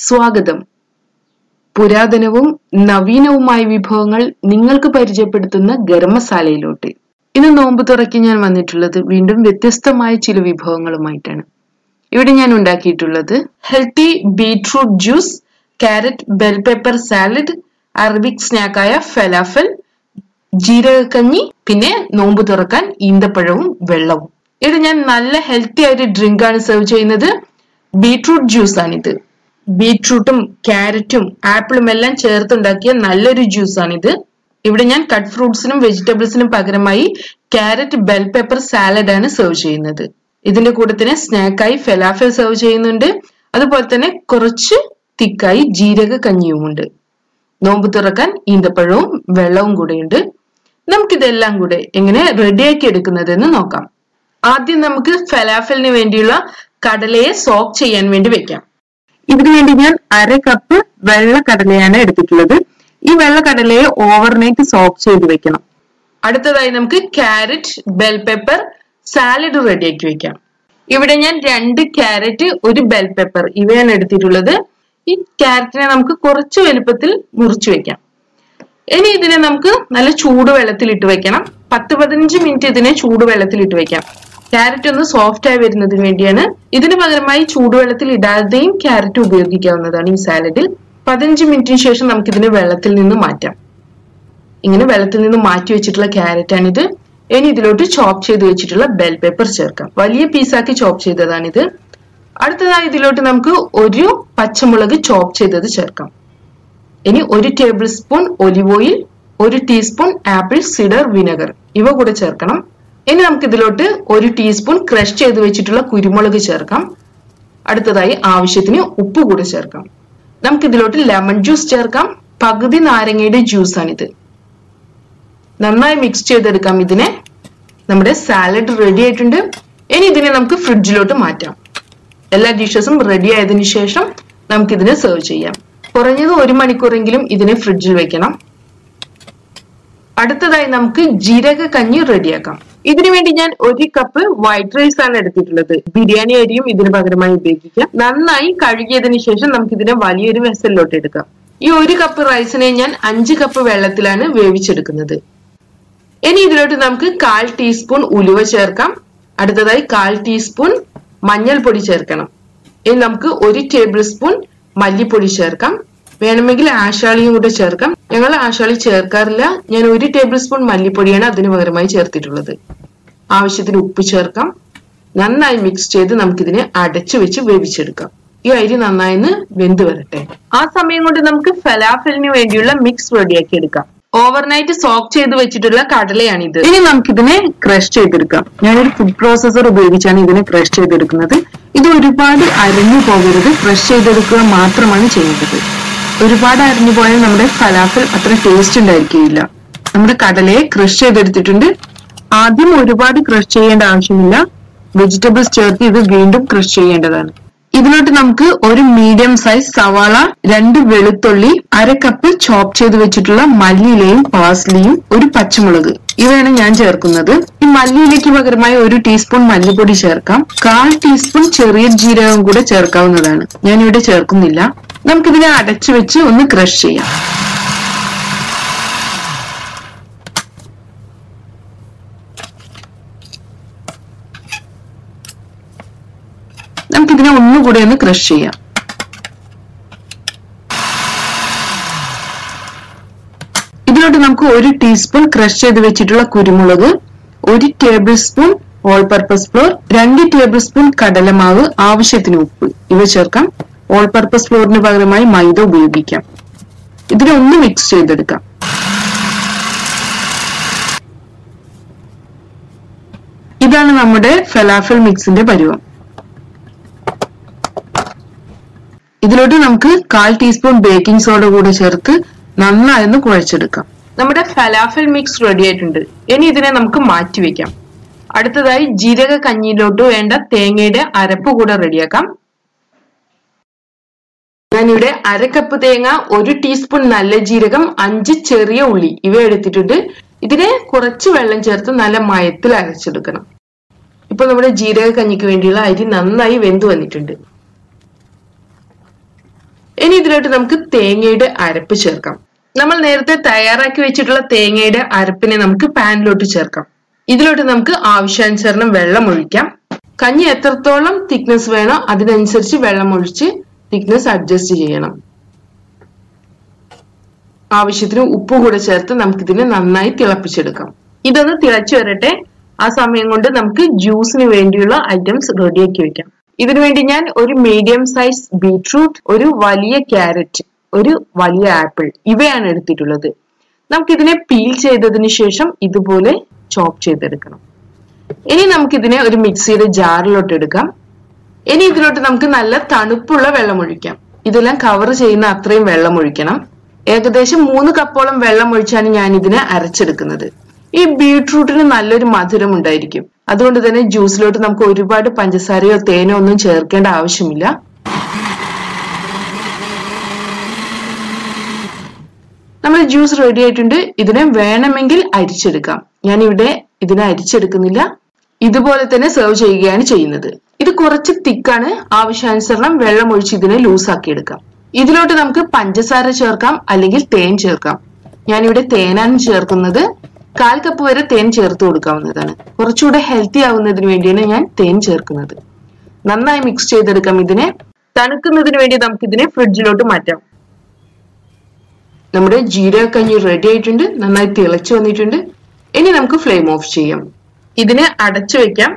സ്വാഗതം. പുരാതനവും നവീനവുമായ വിഭവങ്ങൾ നിങ്ങൾക്ക് പരിചയപ്പെടുത്തുന്ന ഗരം മസാലയിലോട്ട്. ഇന്ന് നോമ്പ് തുറക്കി ഞാൻ വന്നിട്ടുള്ളത് വീണ്ടും വ്യത്യസ്തമായ ചില വിഭവങ്ങളുമായിട്ടാണ്. ഇവിടെ ഞാൻ ഉണ്ടാക്കിയിട്ടുള്ളത് healthy beetroot juice, carrot bell pepper salad, Arabic സ്നാക്കായ ഫലാഫൽ, ജീരക കഞ്ഞി, പിന്നെ നോമ്പ് തുറക്കാൻ ഈന്തപ്പഴവും വെള്ളവും. ഇവിടെ ഞാൻ നല്ല ഹെൽത്തി ആയ ഒരു ഡ്രിങ്ക് ആണ് സെർവ് ചെയ്യുന്നത്. ബീറ്റ്റൂട്ട് ജ്യൂസ് ആണിത്. ബീറ്റ്റൂട്ടും ക്യാരറ്റും ആപ്പിളും എല്ലാം ചേർത്തുണ്ടാക്കിയ നല്ലൊരു ജ്യൂസ് ആണിത്. ഇവിടെ ഞാൻ കട്ട് ഫ്രൂട്ട്സിനും വെജിറ്റബിൾസിനും പകരമായി ക്യാരറ്റ് ബെൽ പെപ്പർ സാലഡ് ആണ് സെർവ് ചെയ്യുന്നത്. ഇതിന്റെ കൂടെ തന്നെ സ്നാക്കായി ഫലാഫൽ സെർവ് ചെയ്യുന്നുണ്ട്. അതുപോലെ തന്നെ കുറച്ച് തിക്കായി ജീരക കഞ്ഞിയുമുണ്ട്. നോമ്പ് തുറക്കാൻ ഈന്തപ്പഴവും വെള്ളവും കൂടെയുണ്ട്. നമുക്കിതെല്ലാം കൂടെ എങ്ങനെ റെഡിയാക്കി എടുക്കുന്നതെന്ന് നോക്കാം. ആദ്യം നമുക്ക് ഫലാഫലിന് വേണ്ടിയുള്ള കടലയെ സോക്ക് ചെയ്യാൻ വേണ്ടി വെക്കാം. ഇതിനു വേണ്ടി ഞാൻ 1/2 കപ്പ് വെള്ള കടലയാണ് എടുത്തിട്ടുള്ളത്. ഈ വെള്ള കടലയെ ഓവർനൈറ്റ് സോക്ക് ചെയ്ത് വെക്കണം. അടുത്തതായി നമുക്ക് ക്യാരറ്റ് ബെൽ പെപ്പർ സാലഡ് റെഡിയാക്കി വെക്കാം. ഇവിടെ ഞാൻ 2 ക്യാരറ്റ്, 1 ബെൽ പെപ്പർ ഇവയാണ് എടുത്തിട്ടുള്ളത്. ഈ ക്യാരറ്റിനെ നമുക്ക് കുറച്ച് വലുപ്പത്തിൽ മുറിച്ചു വെക്കാം. ഇനി ഇതിനെ നമുക്ക് നല്ല ചൂടുവെള്ളത്തിൽ ഇട്ട് വെക്കണം. 10-15 മിനിറ്റ് ഇതിനെ ചൂടുവെള്ളത്തിൽ ഇട്ട് വെക്കാം. ക്യാരറ്റ് ഒന്ന് സോഫ്റ്റ് ആയി വരുന്നതിന് വേണ്ടിയാണ്. ഇതിന് പകരമായി ചൂടുവെള്ളത്തിൽ ഇടാതെയും ക്യാരറ്റ് ഉപയോഗിക്കാവുന്നതാണ് ഈ സാലഡിൽ. 15 മിനിറ്റിന് ശേഷം നമുക്ക് ഇതിനെ വെള്ളത്തിൽ നിന്ന് മാറ്റാം. ഇങ്ങനെ വെള്ളത്തിൽ നിന്ന് മാറ്റി വെച്ചിട്ടുള്ള ക്യാരറ്റ് ആണിത്. ഇനി ഇതിലോട്ട് ചോപ്പ് ചെയ്ത് വെച്ചിട്ടുള്ള ബെൽ പെപ്പർ ചേർക്കാം. വലിയ പീസാക്കി ചോപ്പ് ചെയ്തതാണിത്. അടുത്തതായി ഇതിലോട്ട് നമുക്ക് 1 പച്ചമുളക് ചോപ്പ് ചെയ്തത് ചേർക്കാം. ഇനി 1 table spoon olive oil, 1 teaspoon apple cider vinegar ഇവ കൂടെ ചേർക്കണം. ഇനി നമുക്ക് ഇതിലോട്ട് 1 ടീസ്പൂൺ ക്രഷ് ചെയ്ത് വെച്ചിട്ടുള്ള കുരുമുളക് ചേർക്കാം. അടുത്തതായി ആവശ്യത്തിന് ഉപ്പ് കൂടെ ചേർക്കാം. നമുക്ക് ഇതിലോട്ട് ലെമൺ ജ്യൂസ് ചേർക്കാം. പകുതി നാരങ്ങയുടെ ജ്യൂസ് ആണിത്. നന്നായി മിക്സ് ചെയ്തെടുക്കാം ഇതിനെ. നമ്മുടെ സാലഡ് റെഡി ആയിട്ടുണ്ട്. ഇനി ഇതിനെ നമുക്ക് ഫ്രിഡ്ജിലോട്ട് മാറ്റാം. എല്ലാ ഡിഷസും റെഡി ആയതിനു ശേഷം നമുക്ക് ഇതിനെ സെർവ് ചെയ്യാം. കുറഞ്ഞത് 1 മണിക്കൂറെങ്കിലും ഇതിനെ ഫ്രിഡ്ജിൽ വെക്കണം. അടുത്തതായി നമുക്ക് ജീരക കഞ്ഞി റെഡിയാക്കാം. ഇതിനു വേണ്ടി ഞാൻ 1 കപ്പ് വൈറ്റ് റൈസ് ആണ് എടുത്തിട്ടുള്ളത്. ബിരിയാണി അരിയും ഇതിന് പകരമായി ഉപയോഗിക്കാം. നന്നായി കഴുകിയതിനു ശേഷം നമുക്ക് ഇതിനെ വലിയൊരു വെസലിലോട്ട് എടുക്കാം. ഈ 1 കപ്പ് റൈസിനെ ഞാൻ 5 കപ്പ് വെള്ളത്തിലാണ് വേവിച്ചെടുക്കുന്നത്. ഇനി ഇതിലോട്ട് നമുക്ക് 1/4 ടീസ്പൂൺ ഉലുവ ചേർക്കാം. അടുത്തതായി 1/4 ടീസ്പൂൺ മഞ്ഞൾപ്പൊടി ചേർക്കണം. ഇനി നമുക്ക് 1 ടേബിൾ സ്പൂൺ മല്ലിപ്പൊടി ചേർക്കാം. വേണമെങ്കിൽ ആശാളിയും കൂടെ ചേർക്കാം. ഞങ്ങൾ ആശാളി ചേർക്കാറില്ല. ഞാൻ 1 ടേബിൾ സ്പൂൺ മല്ലിപ്പൊടിയാണ് അതിന് പകരമായി ചേർത്തിട്ടുള്ളത്. ആവശ്യത്തിന് ഉപ്പ് ചേർക്കാം. നന്നായി മിക്സ് ചെയ്ത് നമുക്കിതിനെ അടച്ചു വെച്ച് വേവിച്ചെടുക്കാം. ഈ അരി നന്നായി വെന്ത് വരട്ടെ. ആ സമയം കൊണ്ട് നമുക്ക് ഫലാഫലിന് വേണ്ടിയുള്ള മിക്സ് റെഡിയാക്കി എടുക്കാം. ഓവർനൈറ്റ് സോക്ക് ചെയ്ത് വെച്ചിട്ടുള്ള കടലയാണിത്. ഇനി നമുക്കിതിനെ ക്രഷ് ചെയ്തെടുക്കാം. ഞാനൊരു ഫുഡ് പ്രോസസർ ഉപയോഗിച്ചാണ് ഇതിനെ ക്രഷ് ചെയ്തെടുക്കുന്നത്. ഇത് ഒരുപാട് അരിഞ്ഞു പോകരുത്. ക്രഷ് ചെയ്തെടുക്കുക മാത്രമാണ് ചെയ്യേണ്ടത്. ഒരുപാട് അരിഞ്ഞു പോയാൽ നമ്മുടെ ഫലാഫൽ അത്ര ടേസ്റ്റ് ഉണ്ടായിരിക്കില്ല. നമ്മുടെ കടലയെ ക്രഷ് ചെയ്തെടുത്തിട്ടുണ്ട്. ആദ്യം ഒരുപാട് ക്രഷ് ചെയ്യേണ്ട ആവശ്യമില്ല. വെജിറ്റബിൾസ് ചേർത്ത് ഇത് വീണ്ടും ക്രഷ് ചെയ്യേണ്ടതാണ്. ഇതിലോട്ട് നമുക്ക് 1 മീഡിയം സൈസ് സവാള, 2 വെളുത്തുള്ളി, 1/2 കപ്പ് ചോപ്പ് ചെയ്ത് വെച്ചിട്ടുള്ള മല്ലിയിലയും പാസ്ലിയും, 1 പച്ചമുളക് ഇവയാണ് ഞാൻ ചേർക്കുന്നത്. ഈ മല്ലിയിലേക്ക് പകരമായി 1 ടീസ്പൂൺ മല്ലിപ്പൊടി ചേർക്കാം. 1/4 ടീസ്പൂൺ ചെറിയ ജീരകം കൂടെ ചേർക്കാവുന്നതാണ്. ഞാനിവിടെ ചേർക്കുന്നില്ല. നമുക്കിതിനെ അടച്ചു വെച്ച് ഒന്ന് ക്രഷ് ചെയ്യാം. നമുക്കിതിനെ ഒന്നുകൂടെ ഒന്ന് ക്രഷ് ചെയ്യാം. ഇതിലോട്ട് നമുക്ക് 1 ടീസ്പൂൺ ക്രഷ് ചെയ്ത് വെച്ചിട്ടുള്ള കുരുമുളക്, 1 table spoon all purpose floor, 2 table spoon കടലമാവ്, ആവശ്യത്തിന് ഉപ്പ് ഇവ ചേർക്കാം. ഓൾ പർപ്പസ് ഫ്ലോറിന് പകരമായി മൈദ ഉപയോഗിക്കാം. ഇതിനെ ഒന്ന് മിക്സ് ചെയ്തെടുക്കാം. ഇതാണ് നമ്മുടെ ഫലാഫൽ മിക്സിന്റെ പരുവം. ഇതിലോട്ട് നമുക്ക് 1/4 ടീസ്പൂൺ ബേക്കിംഗ് സോഡ കൂടെ ചേർത്ത് നന്നായി കുഴച്ചെടുക്കാം. നമ്മുടെ ഫലാഫൽ മിക്സ് റെഡി ആയിട്ടുണ്ട്. ഇനി ഇതിനെ നമുക്ക് മാറ്റി വെക്കാം. അടുത്തതായി ജീരക കഞ്ഞിയിലോട്ട് വേണ്ട തേങ്ങയുടെ അരപ്പ് കൂടെ റെഡിയാക്കാം. ഞാനിവിടെ 1/2 കപ്പ് തേങ്ങ, 1 ടീസ്പൂൺ നല്ല ജീരകം, 5 ചെറിയ ഉള്ളി ഇവ എടുത്തിട്ടുണ്ട്. ഇതിനെ കുറച്ച് വെള്ളം ചേർത്ത് നല്ല മയത്തിൽ അരച്ചെടുക്കണം. ഇപ്പൊ നമ്മുടെ ജീരക കഞ്ഞിക്ക് വേണ്ടിയുള്ള അരി നന്നായി വെന്ത് വന്നിട്ടുണ്ട്. ഇതിലോട്ട് നമുക്ക് തേങ്ങയുടെ അരപ്പ് ചേർക്കാം. നമ്മൾ നേരത്തെ തയ്യാറാക്കി വെച്ചിട്ടുള്ള തേങ്ങയുടെ അരപ്പിനെ നമുക്ക് പാനിലോട്ട് ചേർക്കാം. ഇതിലോട്ട് നമുക്ക് ആവശ്യാനുസരണം വെള്ളം ഒഴിക്കാം. കഞ്ഞി എത്രത്തോളം തിക്നെസ് വേണോ അതിനനുസരിച്ച് വെള്ളം ഒഴിച്ച് തിക്നെസ് അഡ്ജസ്റ്റ് ചെയ്യണം. ആവശ്യത്തിന് ഉപ്പ് കൂടെ ചേർത്ത് നമുക്കിതിനെ നന്നായി തിളപ്പിച്ചെടുക്കാം. ഇതൊന്ന് തിളച്ചു വരട്ടെ. ആ സമയം കൊണ്ട് നമുക്ക് ജ്യൂസിന് വേണ്ടിയുള്ള ഐറ്റംസ് റെഡിയാക്കി വെക്കാം. ഇതിനുവേണ്ടി ഞാൻ ഒരു മീഡിയം സൈസ് ബീറ്റ്റൂട്ട്, ഒരു വലിയ ക്യാരറ്റ്, ഒരു വലിയ ആപ്പിൾ ഇവയാണ് എടുത്തിട്ടുള്ളത്. നമുക്കിതിനെ പീൽ ചെയ്തതിന് ശേഷം ഇതുപോലെ ചോപ്പ് ചെയ്തെടുക്കണം. ഇനി നമുക്കിതിനെ ഒരു മിക്സിയുടെ ജാറിലോട്ട് എടുക്കാം. ഇനി ഇതിലോട്ട് നമുക്ക് നല്ല തണുപ്പുള്ള വെള്ളം ഒഴിക്കാം. ഇതെല്ലാം കവർ ചെയ്യുന്ന അത്രയും വെള്ളം ഒഴിക്കണം. ഏകദേശം 3 കപ്പോളം വെള്ളം ഒഴിച്ചാണ് ഞാൻ ഇതിനെ അരച്ചെടുക്കുന്നത്. ഈ ബീട്രൂട്ടിന് നല്ലൊരു മധുരം ഉണ്ടായിരിക്കും. അതുകൊണ്ട് തന്നെ ജ്യൂസിലോട്ട് നമുക്ക് ഒരുപാട് പഞ്ചസാരയോ തേനോ ഒന്നും ചേർക്കേണ്ട ആവശ്യമില്ല. നമ്മൾ ജ്യൂസ് റെഡി ആയിട്ടുണ്ട്. ഇതിനെ വേണമെങ്കിൽ അരിച്ചെടുക്കാം. ഞാനിവിടെ ഇതിനെ അരിച്ചെടുക്കുന്നില്ല. ഇതുപോലെ തന്നെ സെർവ് ചെയ്യുകയാണ് ചെയ്യുന്നത്. ഇത് കുറച്ച് തിക്കാണ്. ആവശ്യാനുസരണം വെള്ളം ഒഴിച്ച് ഇതിനെ ലൂസാക്കി എടുക്കാം. ഇതിലോട്ട് നമുക്ക് പഞ്ചസാര ചേർക്കാം, അല്ലെങ്കിൽ തേൻ ചേർക്കാം. ഞാനിവിടെ തേനാണ് ചേർക്കുന്നത്. 1/4 കപ്പ് വരെ തേൻ ചേർത്ത് കൊടുക്കാവുന്നതാണ്. കുറച്ചുകൂടെ ഹെൽത്തി ആവുന്നതിന് വേണ്ടിയാണ് ഞാൻ തേൻ ചേർക്കുന്നത്. നന്നായി മിക്സ് ചെയ്തെടുക്കാം. ഇതിനെ തണുക്കുന്നതിന് വേണ്ടി നമുക്ക് ഇതിനെ ഫ്രിഡ്ജിലോട്ട് മാറ്റാം. നമ്മുടെ ജീരക കഞ്ഞി റെഡി ആയിട്ടുണ്ട്. നന്നായി തിളച്ചു വന്നിട്ടുണ്ട്. ഇനി നമുക്ക് ഫ്ലെയിം ഓഫ് ചെയ്യാം. ഇതിനെ അടച്ചു വെക്കാം.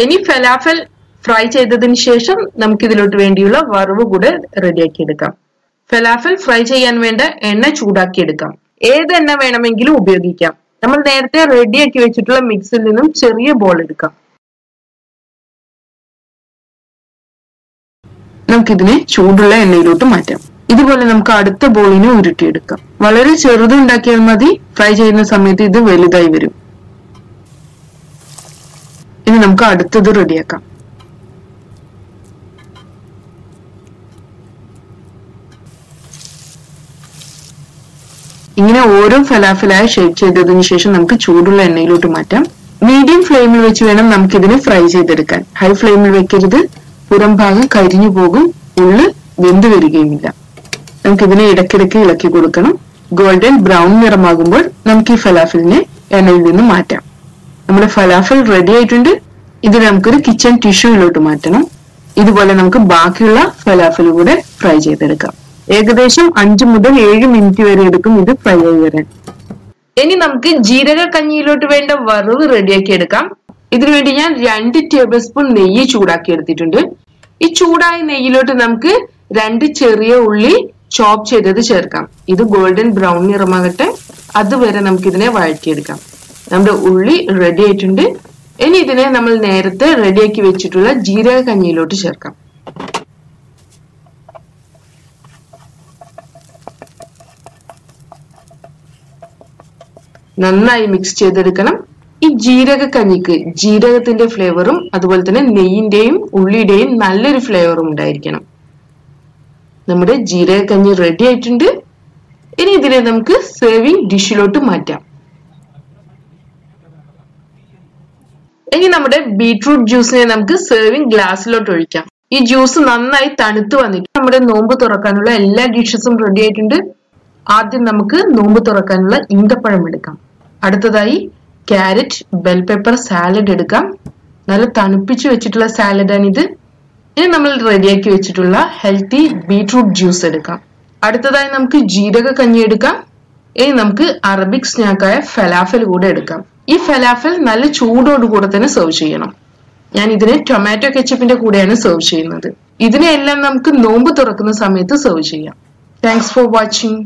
ഇനി ഫലാഫൽ ഫ്രൈ ചെയ്തതിന് ശേഷം നമുക്ക് ഇതിലോട്ട് വേണ്ടിയുള്ള വറവ് കൂടെ റെഡിയാക്കി എടുക്കാം. ഫലാഫൽ ഫ്രൈ ചെയ്യാൻ വേണ്ട എണ്ണ ചൂടാക്കി എടുക്കാം. ഏത് എണ്ണ വേണമെങ്കിലും ഉപയോഗിക്കാം. നമ്മൾ നേരത്തെ റെഡിയാക്കി വെച്ചിട്ടുള്ള മിക്സിൽ നിന്നും ചെറിയ ബോൾ എടുക്കാം. നമുക്കിതിനെ ചൂടുള്ള എണ്ണയിലോട്ട് മാറ്റാം. ഇതുപോലെ നമുക്ക് അടുത്ത ബോളിനെ ഉരുട്ടിയെടുക്കാം. വളരെ ചെറുതുണ്ടാക്കിയാൽ മതി. ഫ്രൈ ചെയ്യുന്ന സമയത്ത് ഇത് വലുതായി വരും. ഇനി നമുക്ക് അടുത്തത് റെഡിയാക്കാം. ഇങ്ങനെ ഓരോ ഫലാഫലായി ഷേപ്പ് ചെയ്തതിനു ശേഷം നമുക്ക് ചൂടുള്ള എണ്ണയിലോട്ട് മാറ്റാം. മീഡിയം ഫ്ലെയിമിൽ വെച്ച് വേണം നമുക്കിതിനെ ഫ്രൈ ചെയ്തെടുക്കാൻ. ഹൈ ഫ്ലെയിമിൽ വെക്കരുത്. പുറം ഭാഗം കരിഞ്ഞു പോകും, ഉള്ളു വെന്ത് വരികയുമില്ല. നമുക്കിതിനെ ഇടയ്ക്കിടയ്ക്ക് ഇളക്കി കൊടുക്കണം. ഗോൾഡൻ ബ്രൗൺ നിറമാകുമ്പോൾ നമുക്ക് ഈ ഫലാഫലിനെ എണ്ണയിൽ നിന്ന് മാറ്റാം. നമ്മുടെ ഫലാഫൽ റെഡി ആയിട്ടുണ്ട്. ഇത് നമുക്കൊരു കിച്ചൺ ടിഷ്യൂയിലോട്ട് മാറ്റണം. ഇതുപോലെ നമുക്ക് ബാക്കിയുള്ള ഫലാഫൽ കൂടെ ഫ്രൈ ചെയ്തെടുക്കാം. ഏകദേശം 5 മുതൽ 7 മിനിറ്റ് വരെ എടുക്കും ഇത് ഫ്രൈ ആയി വരാൻ. ഇനി നമുക്ക് ജീരക കഞ്ഞിയിലോട്ട് വേണ്ട വറവ് റെഡിയാക്കി എടുക്കാം. ഇതിനുവേണ്ടി ഞാൻ 2 ടേബിൾ സ്പൂൺ നെയ്യ് ചൂടാക്കി എടുത്തിട്ടുണ്ട്. ഈ ചൂടായ നെയ്യിലോട്ട് നമുക്ക് 2 ചെറിയ ഉള്ളി ചോപ്പ് ചെയ്തത് ചേർക്കാം. ഇത് ഗോൾഡൻ ബ്രൗൺ നിറമാകട്ടെ. അതുവരെ നമുക്ക് ഇതിനെ വഴറ്റിയെടുക്കാം. നമ്മുടെ ഉള്ളി റെഡി ആയിട്ടുണ്ട്. ഇനി ഇതിനെ നമ്മൾ നേരത്തെ റെഡിയാക്കി വെച്ചിട്ടുള്ള ജീരക കഞ്ഞിയിലോട്ട് ചേർക്കാം. നന്നായി മിക്സ് ചെയ്തെടുക്കണം. ഈ ജീരക കഞ്ഞിക്ക് ജീരകത്തിന്റെ ഫ്ലേവറും അതുപോലെ തന്നെ നെയ്യിന്റെയും ഉള്ളിയുടെയും നല്ലൊരു ഫ്ലേവറും ഉണ്ടായിരിക്കണം. നമ്മുടെ ജീരക കഞ്ഞി റെഡി ആയിട്ടുണ്ട്. ഇനി ഇതിനെ നമുക്ക് സെർവിംഗ് ഡിഷിലോട്ട് മാറ്റാം. ഇനി നമ്മുടെ ബീട്രൂട്ട് ജ്യൂസിനെ നമുക്ക് സെർവിംഗ് ഗ്ലാസ്സിലോട്ട് ഒഴിക്കാം. ഈ ജ്യൂസ് നന്നായി തണുത്ത് വന്നിട്ട് നമ്മുടെ നോമ്പ് തുറക്കാനുള്ള എല്ലാ ഡിഷസും റെഡി ആയിട്ടുണ്ട്. ആദ്യം നമുക്ക് നോമ്പ് തുറക്കാനുള്ള ഈന്തപ്പഴം എടുക്കാം. അടുത്തതായി ക്യാരറ്റ് ബെൽ പെപ്പർ സാലഡ് എടുക്കാം. നല്ല തണുപ്പിച്ച് വെച്ചിട്ടുള്ള സാലഡാണിത്. ഇനി നമ്മൾ റെഡിയാക്കി വെച്ചിട്ടുള്ള ഹെൽത്തി ബീട്രൂട്ട് ജ്യൂസ് എടുക്കാം. അടുത്തതായി നമുക്ക് ജീരക കഞ്ഞി എടുക്കാം. ഇനി നമുക്ക് അറബിക് സ്നാക്കായ ഫലാഫൽ കൂടെ എടുക്കാം. ഈ ഫലാഫൽ നല്ല ചൂടോടുകൂടെ തന്നെ സെർവ് ചെയ്യണം. ഞാൻ ഇതിനെ ടൊമാറ്റോ കെച്ചപ്പിന്റെ കൂടെയാണ് സെർവ് ചെയ്യുന്നത്. ഇതിനെല്ലാം നമുക്ക് നോമ്പ് തുറക്കുന്ന സമയത്ത് സെർവ് ചെയ്യാം. Thanks for watching.